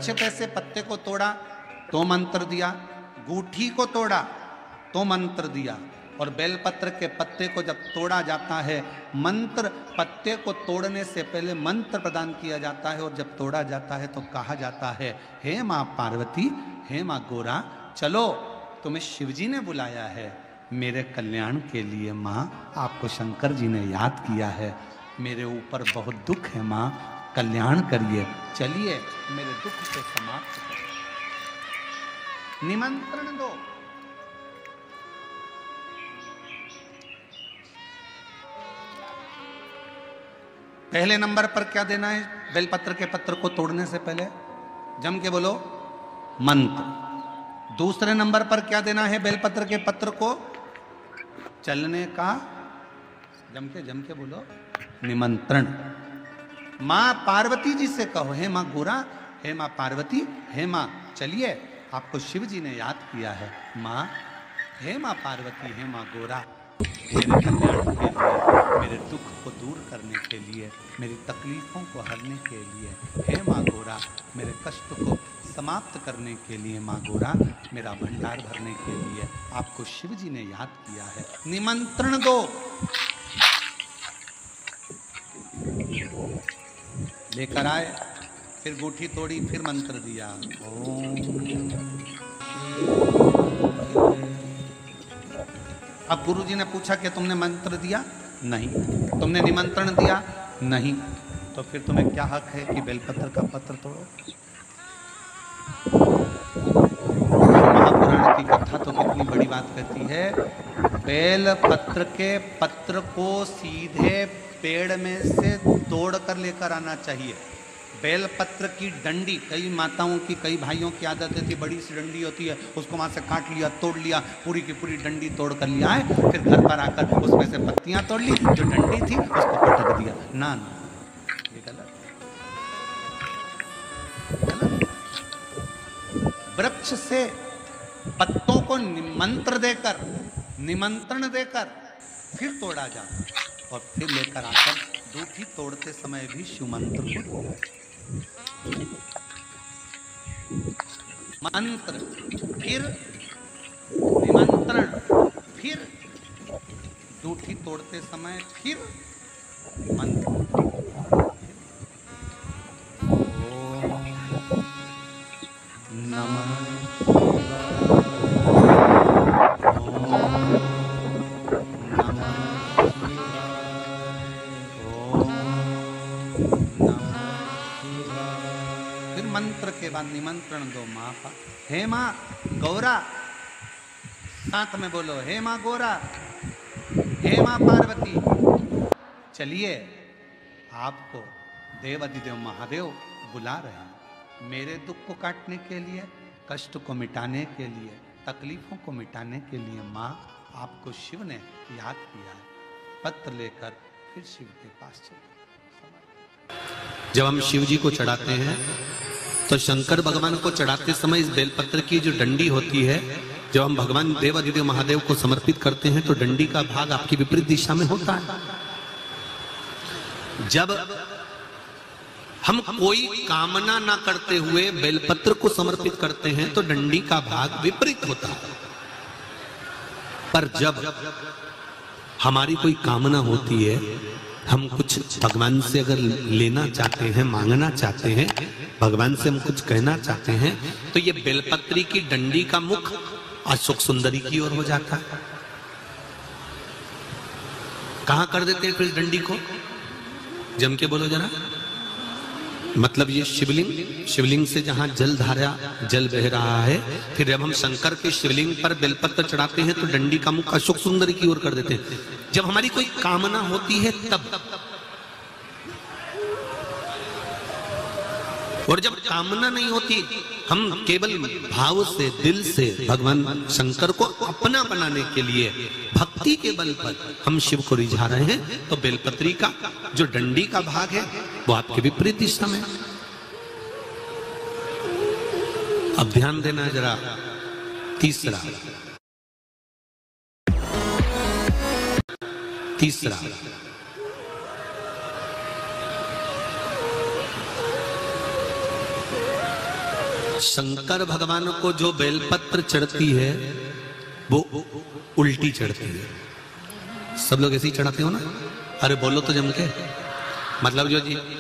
छिपे से पत्ते को तोड़ा तो मंत्र दिया, गूठी को तोड़ा तो मंत्र दिया, और बेलपत्र के पत्ते को जब तोड़ा जाता है मंत्र, पत्ते को तोड़ने से पहले मंत्र प्रदान किया जाता है, और जब तोड़ा जाता है तो कहा जाता है, हे माँ पार्वती, हे माँ गोरा, चलो तुम्हें शिवजी ने बुलाया है मेरे कल्याण के लिए। माँ आपको शंकर जी ने याद किया है, मेरे ऊपर बहुत दुख है माँ, कल्याण करिए, चलिए मेरे दुख को समाप्त करिए, निमंत्रण दो। पहले नंबर पर क्या देना है बेलपत्र के पत्र को तोड़ने से पहले? जम के बोलो, मंत्र। दूसरे नंबर पर क्या देना है बेलपत्र के पत्र को चलने का? जम के बोलो, निमंत्रण। मां पार्वती जी से कहो, हे मां गोरा, हे मां पार्वती, हे मां चलिए आपको शिव जी ने याद किया है। मां, हे मां पार्वती, हे मां गोरा, मेरे कल्याण के लिए, मेरे दुख को दूर करने के लिए, मेरी तकलीफों को हरने के लिए, हे माँ गोरा, मेरे कष्ट को समाप्त करने के लिए, माँ गोरा, मेरा भंडार भरने के लिए आपको शिव जी ने याद किया है, निमंत्रण दो। लेकर आए, फिर गूठी तोड़ी, फिर मंत्र दिया, अब गुरुजी ने पूछा कि तुमने मंत्र दिया? नहीं। तुमने निमंत्रण दिया? नहीं। तो फिर तुम्हें क्या हक है कि बेलपत्र का पत्र तोड़ो? महापुराण की कथा तो कितनी बड़ी बात कहती है, बेलपत्र के पत्र को सीधे पेड़ में से तोड़ कर लेकर आना चाहिए। बेलपत्र की डंडी, कई माताओं की, कई भाइयों की आदत थी, बड़ी सी डंडी होती है, उसको वहां से काट लिया, तोड़ लिया, पूरी की पूरी डंडी तोड़ कर लिया है, फिर घर पर आकर उसमें से पत्तियां तोड़ ली, जो डंडी थी उसको पटक दिया। ना ना, ये गलत। वृक्ष से पत्तों को निमंत्रण देकर फिर तोड़ा जाता, और फिर लेकर आकर दूठी तोड़ते समय भी शिव मंत्र को मंत्र, फिर निमंत्रण, फिर दूठी तोड़ते समय फिर मंत्र। ओम नमः मंत्र के बाद निमंत्रण दो। माँ, हे माँ गौरा, साथ में बोलो, हे माँ गोरा, हे माँ पार्वती, चलिए आपको देव अधिदेव महादेव बुला रहे हैं मेरे दुख को काटने के लिए, कष्ट को मिटाने के लिए, तकलीफों को मिटाने के लिए। माँ आपको शिव ने याद किया है। पत्र लेकर फिर शिव के पास चले। जब हम शिव जी को चढ़ाते हैं तो शंकर भगवान को चढ़ाते समय इस बेलपत्र की जो डंडी होती है, जब हम भगवान देव अधिदेव महादेव को समर्पित करते हैं तो डंडी का भाग आपकी विपरीत दिशा में होता है। जब हम कोई कामना ना करते हुए बेलपत्र को समर्पित करते हैं तो डंडी का भाग विपरीत होता है। पर जब हमारी कोई कामना होती है, हम कुछ भगवान से अगर लेना चाहते हैं, मांगना चाहते हैं, भगवान से हम कुछ कहना चाहते हैं, तो ये बेलपत्री की डंडी का मुख अशोक सुंदरी की ओर हो जाता है। कहां कर देते हैं फिर इस डंडी को? जम के बोलो जरा। मतलब ये शिवलिंग से जहां जल धारा, जल बह रहा है, फिर जब हम शंकर के शिवलिंग पर बेलपत्र चढ़ाते हैं तो डंडी का मुख अशोक सुंदरी की ओर कर देते हैं। जब हमारी कोई कामना होती है तब, और जब कामना नहीं होती, हम केवल भाव से, दिल से भगवान शंकर को अपना बनाने के लिए भक्ति के बल पर हम शिव को रिझा रहे हैं, तो बेलपत्री का जो डंडी का भाग है वो आपके विपरीत दिशा में। अब ध्यान देना है जरा। तीसरा शंकर भगवान को जो बेलपत्र चढ़ती है वो उल्टी चढ़ती है। सब लोग ऐसे ही चढ़ाते हो ना? अरे बोलो तो जम के। मतलब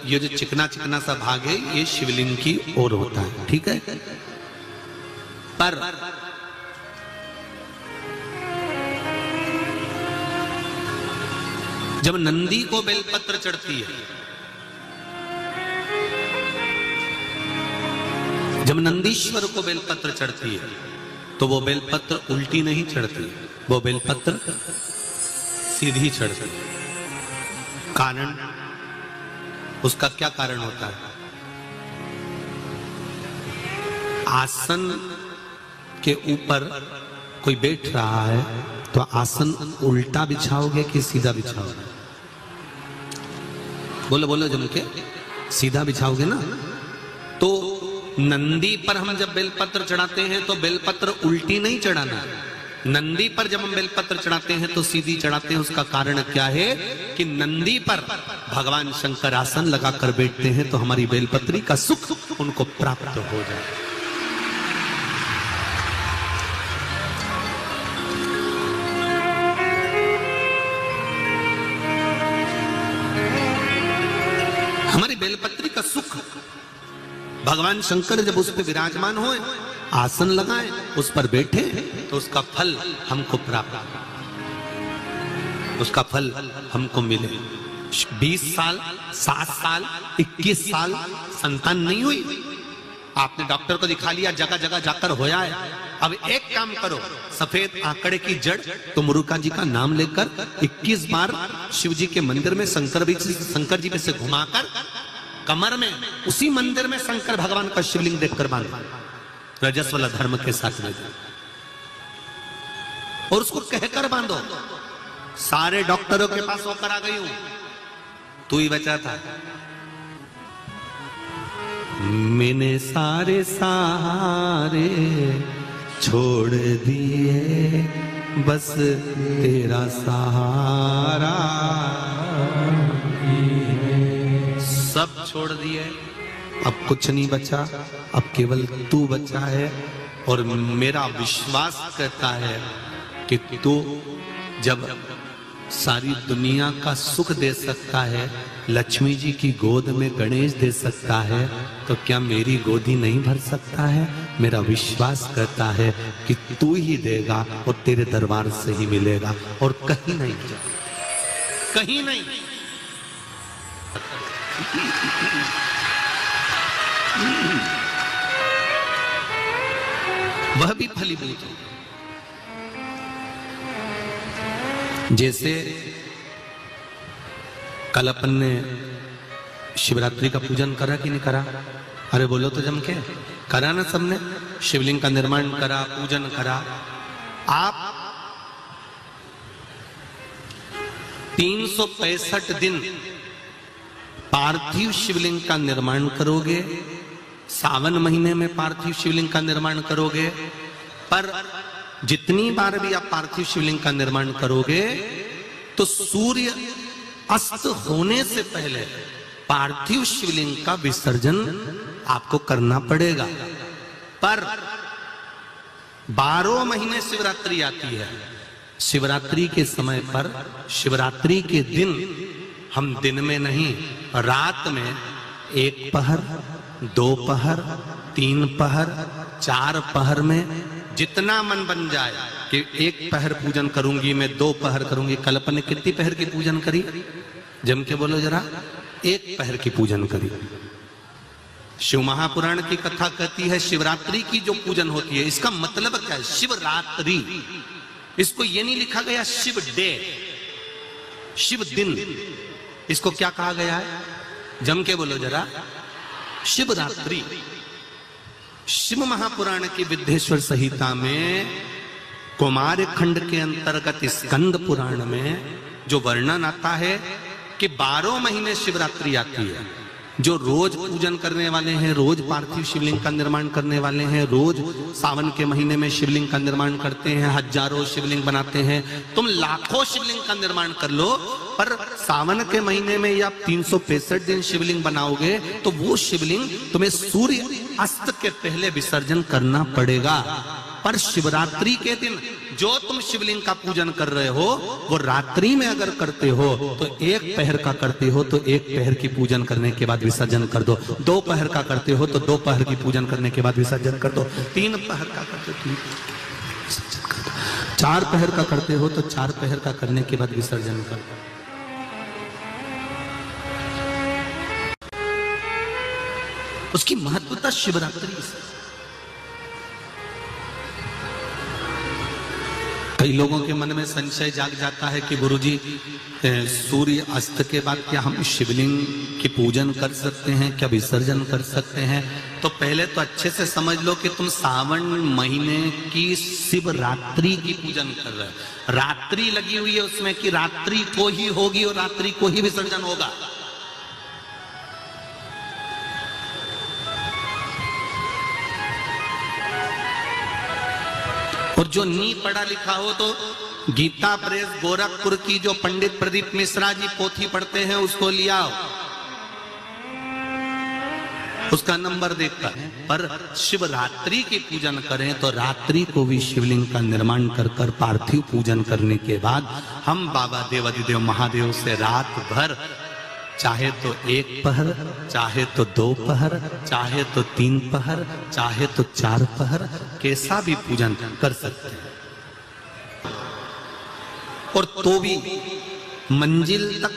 ये जो चिकना चिकना सा भाग है ये शिवलिंग की ओर होता है, ठीक है। पर जब नंदी को बेलपत्र चढ़ती है, जब नंदीश्वर को बेलपत्र चढ़ती है तो वो बेलपत्र उल्टी नहीं चढ़ती, वो बेलपत्र सीधी चढ़ती है। कारण, उसका क्या कारण होता है? आसन के ऊपर कोई बैठ रहा है तो आसन उल्टा बिछाओगे कि सीधा बिछाओगे? बोलो बोलो जम के, सीधा बिछाओगे ना। तो नंदी पर हम जब बेलपत्र चढ़ाते हैं तो बेलपत्र उल्टी नहीं चढ़ाना। नंदी पर जब हम बेलपत्र चढ़ाते हैं तो सीधी चढ़ाते हैं। उसका कारण क्या है कि नंदी पर भगवान शंकर आसन लगाकर बैठते हैं तो हमारी बेलपत्री का सुख उनको प्राप्त हो जाए। हमारी बेलपत्री का सुख भगवान शंकर जब उस पर विराजमान हो, आसन लगाए, उस पर बैठे तो उसका फल हमको प्राप्त, उसका फल हमको मिले। 20 साल, 7 साल, 21 साल संतान नहीं हुई, आपने डॉक्टर को दिखा लिया, जगह जगह जाकर होया है। अब एक काम करो, सफेद आंकड़े की जड़ तो मुरुका जी का नाम लेकर 21 बार शिव जी के मंदिर में शंकर जी पे से घुमाकर कमर में उसी मंदिर में शंकर भगवान का शिवलिंग देखकर बांधो, रजस्वला धर्म के साथ में, और उसको कहकर बांधो, सारे डॉक्टरों के पास होकर आ गई हूं, तू ही बचा था। मैंने सारे सहारे छोड़ दिए, बस तेरा सहारा, सब छोड़ दिए, अब कुछ नहीं बचा, अब केवल तू बचा है। और मेरा विश्वास कहता है कि तू जब सारी दुनिया का सुख दे सकता है, लक्ष्मी जी की गोद में गणेश दे सकता है, तो क्या मेरी गोदी नहीं भर सकता है? मेरा विश्वास कहता है कि तू ही देगा और तेरे दरबार से ही मिलेगा और कहीं नहीं, कहीं नहीं। वह भी फलीभूत हो। जैसे कल अपन ने शिवरात्रि का पूजन करा कि नहीं करा? अरे बोलो तो जम के, करा ना सबने? शिवलिंग का निर्माण करा, पूजन करा। आप 365 दिन पार्थिव शिवलिंग का निर्माण करोगे, सावन महीने में पार्थिव शिवलिंग का निर्माण करोगे, पर जितनी बार भी आप पार्थिव शिवलिंग का निर्माण करोगे तो सूर्य अस्त होने से पहले पार्थिव शिवलिंग का विसर्जन आपको करना पड़ेगा। पर 12 महीने शिवरात्रि आती है, शिवरात्रि के समय पर, शिवरात्रि के दिन हम दिन में नहीं, रात में 1 पहर, 2 पहर, 3 पहर, 4 पहर में जितना मन बन जाए कि 1 पहर पूजन करूंगी मैं, 2 पहर करूंगी। कल अपन ने कितनी पहर की पूजन करी? जम के बोलो जरा। 1 पहर की पूजन करी। शिव महापुराण की कथा कहती है शिवरात्रि की जो पूजन होती है, इसका मतलब क्या है? शिवरात्रि, इसको ये नहीं लिखा गया शिव डे, शिव दिन, इसको क्या कहा गया है? जम के बोलो जरा। शिवरात्रि। शिव महापुराण की विद्येश्वर संहिता में कुमार खंड के अंतर्गत स्कंद पुराण में जो वर्णन आता है कि 12 महीने शिवरात्रि आती है, जो रोज पूजन करने वाले हैं, रोज पार्थिव शिवलिंग का निर्माण करने वाले हैं, रोज सावन के महीने में शिवलिंग का निर्माण करते हैं, हजारों शिवलिंग बनाते हैं, तुम लाखों शिवलिंग का निर्माण कर लो, पर सावन के महीने में या 365 दिन शिवलिंग बनाओगे तो वो शिवलिंग तुम्हें सूर्य अस्त के पहले विसर्जन करना पड़ेगा। पर शिवरात्रि के दिन जो तुम शिवलिंग का पूजन कर रहे हो वो रात्रि में अगर करते हो तो 1 पहर का करते हो तो 1 पहर की पूजन करने के बाद विसर्जन कर दो, 2 पहर का करते हो तो 2 पहर की पूजन करने के बाद विसर्जन कर दो, 3 पहर का करते हो 3 विसर्जन कर दो, 4 पहर का करते हो तो 4 पहर का करने के बाद विसर्जन कर दो। उसकी महत्वता शिवरात्रि से। कई लोगों के मन में संशय जाग जाता है कि गुरुजी सूर्य अस्त के बाद क्या हम शिवलिंग की पूजन कर सकते हैं, क्या विसर्जन कर सकते हैं? तो पहले तो अच्छे से समझ लो कि तुम सावन महीने की शिवरात्रि की पूजन कर रहे हो। रात्रि लगी हुई है उसमें कि रात्रि को ही होगी और रात्रि को ही विसर्जन होगा। और जो नी पढ़ा लिखा हो तो गीता प्रेस गोरखपुर की जो पंडित प्रदीप मिश्रा जी पोथी पढ़ते हैं उसको लिया, उसका नंबर देखता है। पर शिवरात्रि की पूजन करें तो रात्रि को भी शिवलिंग का निर्माण कर कर पार्थिव पूजन करने के बाद हम बाबा देवाधिदेव महादेव से रात भर चाहे तो 1 पहर, चाहे तो 2 पहर, चाहे तो 3 पहर, चाहे तो 4 पहर, कैसा भी पूजन कर सकते हैं। और तो भी मंजिल तक,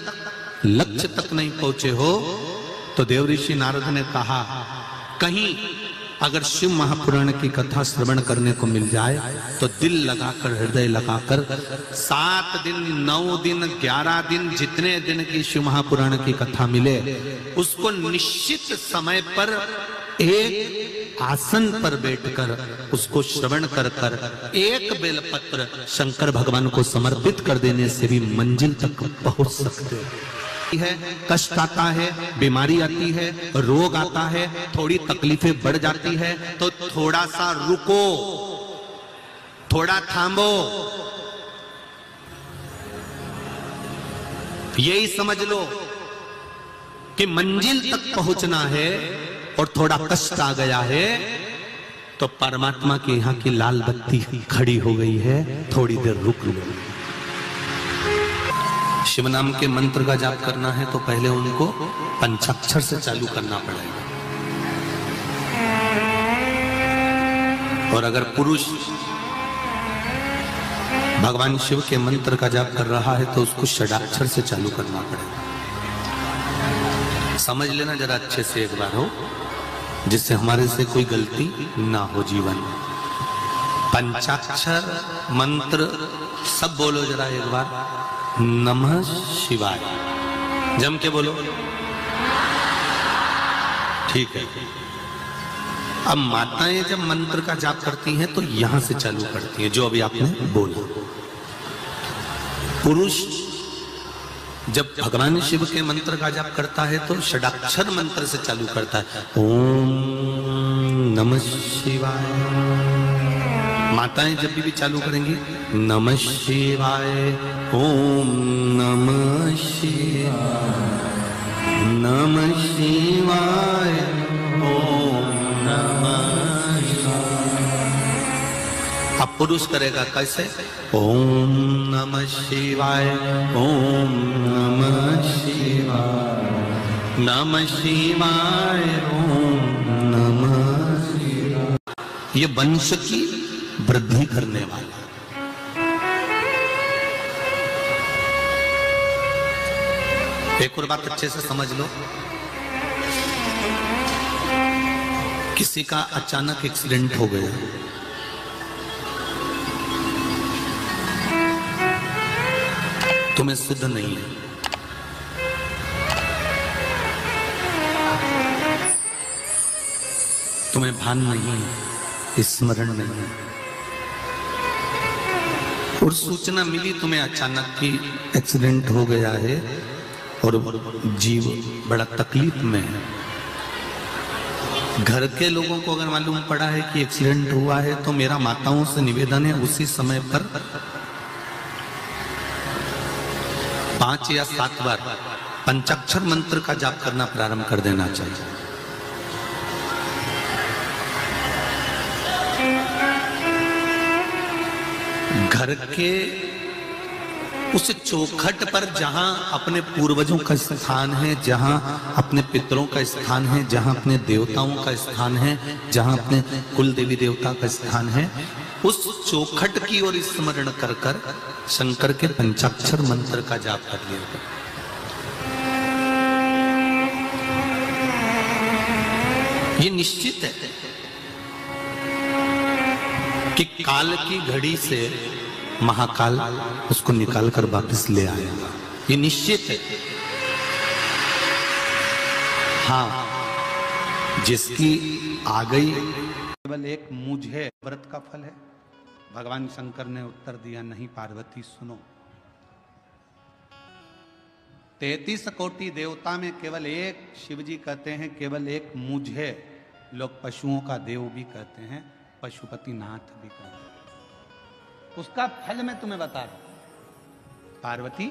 लक्ष्य तक नहीं पहुंचे हो तो देवऋषि नारद ने कहा कहीं अगर शिव महापुराण की कथा श्रवण करने को मिल जाए तो दिल लगाकर, हृदय लगाकर 7 दिन, 9 दिन, 11 दिन, जितने दिन की शिव महापुराण की कथा मिले उसको निश्चित समय पर एक आसन पर बैठकर उसको श्रवण कर कर 1 बेलपत्र शंकर भगवान को समर्पित कर देने से भी मंजिल तक पहुंच सकते है। कष्ट आता है, बीमारी आती है, रोग आता है, थोड़ी तकलीफें बढ़ जाती है तो थोड़ा सा रुको, थोड़ा थामो, यही समझ लो कि मंजिल तक पहुंचना है और थोड़ा कष्ट आ गया है तो परमात्मा के यहां की लाल बत्ती खड़ी हो गई है, थोड़ी देर रुक लो। शिव नाम के मंत्र का जाप करना है तो पहले उनको पंचाक्षर से चालू करना पड़ेगा। और अगर पुरुष भगवान शिव के मंत्र का जाप कर रहा है तो उसको षडाक्षर से चालू करना पड़ेगा। समझ लेना जरा अच्छे से एक बार हो, जिससे हमारे से कोई गलती ना हो जीवन में। पंचाक्षर मंत्र सब बोलो जरा एक बार। नमः शिवाय, जम के बोलो, ठीक है। अब माताएं जब मंत्र का जाप करती हैं तो यहां से चालू करती हैं, जो अभी आपने बोला। पुरुष जब भगवान शिव के मंत्र का जाप करता है तो षडाक्षर मंत्र से चालू करता है, ओम नमः शिवाय। माताएं जब भी चालू करेंगी नमः शिवाय, ओम नमः शिवाय, नमः शिवाय, ओम नमः शिवाय। अब पुरुष करेगा कैसे? ओम नमः शिवाय, ओम नमः शिवाय, नमः शिवाय, ओम नमः शिवाय। ये वंश की वृद्धि करने वाला। एक और बात अच्छे से समझ लो, किसी का अचानक एक्सीडेंट हो गया, तुम्हें सुध नहीं है, तुम्हें भान नहीं है, स्मरण नहीं है, और सूचना मिली तुम्हें अचानक कि एक्सीडेंट हो गया है और जीव बड़ा तकलीफ में है। घर के लोगों को अगर मालूम पड़ा है कि एक्सीडेंट हुआ है तो मेरा माताओं से निवेदन है उसी समय पर 5 या 7 बार पंचाक्षर मंत्र का जाप करना प्रारंभ कर देना चाहिए। घर के उस चौखट पर जहां अपने पूर्वजों का स्थान है, जहां अपने पितरों का स्थान है, जहां अपने देवताओं का स्थान है, जहां अपने कुल देवी देवता का स्थान है, उस चौखट की ओर स्मरण कर कर शंकर के पंचाक्षर मंत्र का जाप कर लिया करें। ये निश्चित है कि काल की घड़ी से महाकाल उसको निकाल कर वापस ले आएगा, ये निश्चित है। हाँ, जिसकी आ गई केवल एक मुझे व्रत का फल है। भगवान शंकर ने उत्तर दिया, नहीं पार्वती सुनो, 33 कोटि देवता में केवल एक शिव जी कहते हैं, केवल एक मुझे लोग पशुओं का देव भी कहते हैं, पशुपति नाथ भी कहते हैं। उसका फल मैं तुम्हें बता रहा हूं। पार्वती,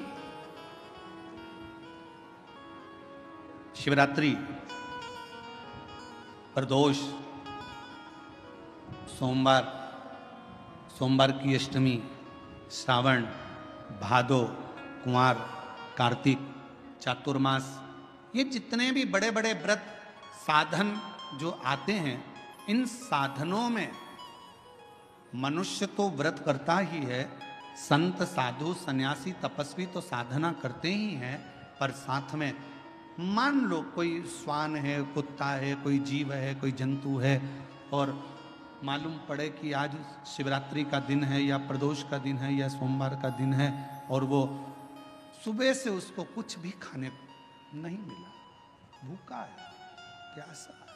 शिवरात्रि, प्रदोष, सोमवार, सोमवार की अष्टमी, श्रावण, भादो, कुंवार, कार्तिक, चातुर्मास, ये जितने भी बड़े बड़े व्रत साधन जो आते हैं, इन साधनों में मनुष्य तो व्रत करता ही है, संत, साधु, सन्यासी, तपस्वी तो साधना करते ही हैं, पर साथ में मान लो कोई श्वान है, कुत्ता है, कोई जीव है, कोई जंतु है, और मालूम पड़े कि आज शिवरात्रि का दिन है या प्रदोष का दिन है या सोमवार का दिन है, और वो सुबह से उसको कुछ भी खाने को नहीं मिला, भूखा है, प्यासा है,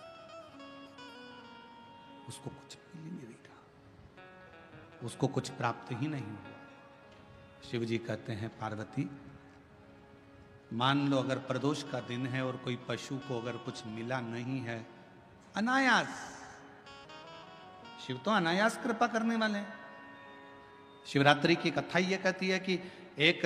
उसको कुछ मिल ही नहीं रहा, उसको कुछ प्राप्त ही नहीं हुआ। शिव जी कहते हैं, पार्वती मान लो अगर प्रदोष का दिन है और कोई पशु को अगर कुछ मिला नहीं है, अनायास, शिव तो अनायास कृपा करने वाले हैं। शिवरात्रि की कथा ये कहती है कि एक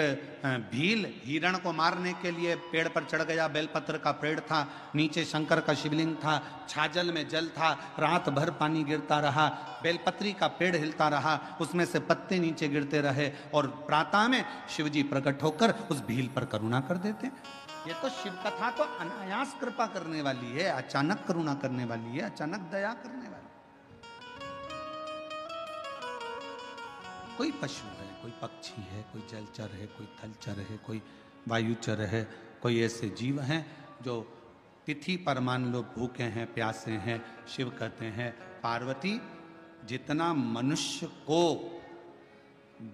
भील हिरण को मारने के लिए पेड़ पर चढ़ गया, बेलपत्र का पेड़ था, नीचे शंकर का शिवलिंग था, छाजल में जल था, रात भर पानी गिरता रहा, बेलपत्री का पेड़ हिलता रहा, उसमें से पत्ते नीचे गिरते रहे, और प्रातः में शिवजी प्रकट होकर उस भील पर करुणा कर देते। ये तो शिव कथा तो अनायास कृपा करने वाली है, अचानक करुणा करने वाली है, अचानक दया करने वाली। कोई पशु है, कोई पक्षी है, कोई जलचर है, कोई थलचर है, कोई वायुचर है, कोई ऐसे जीव हैं जो तिथि पर मान लो भूखे हैं, प्यासे हैं, शिव कहते हैं, पार्वती जितना मनुष्य को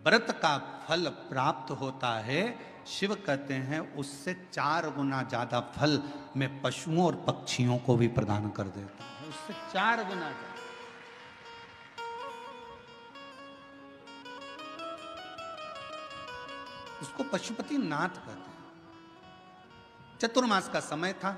व्रत का फल प्राप्त होता है, शिव कहते हैं उससे 4 गुना ज्यादा फल मैं पशुओं और पक्षियों को भी प्रदान कर देता हूं, उससे 4 गुना ज्यादा। उसको पशुपति नाथ कहते हैं। चतुर्मास का समय था,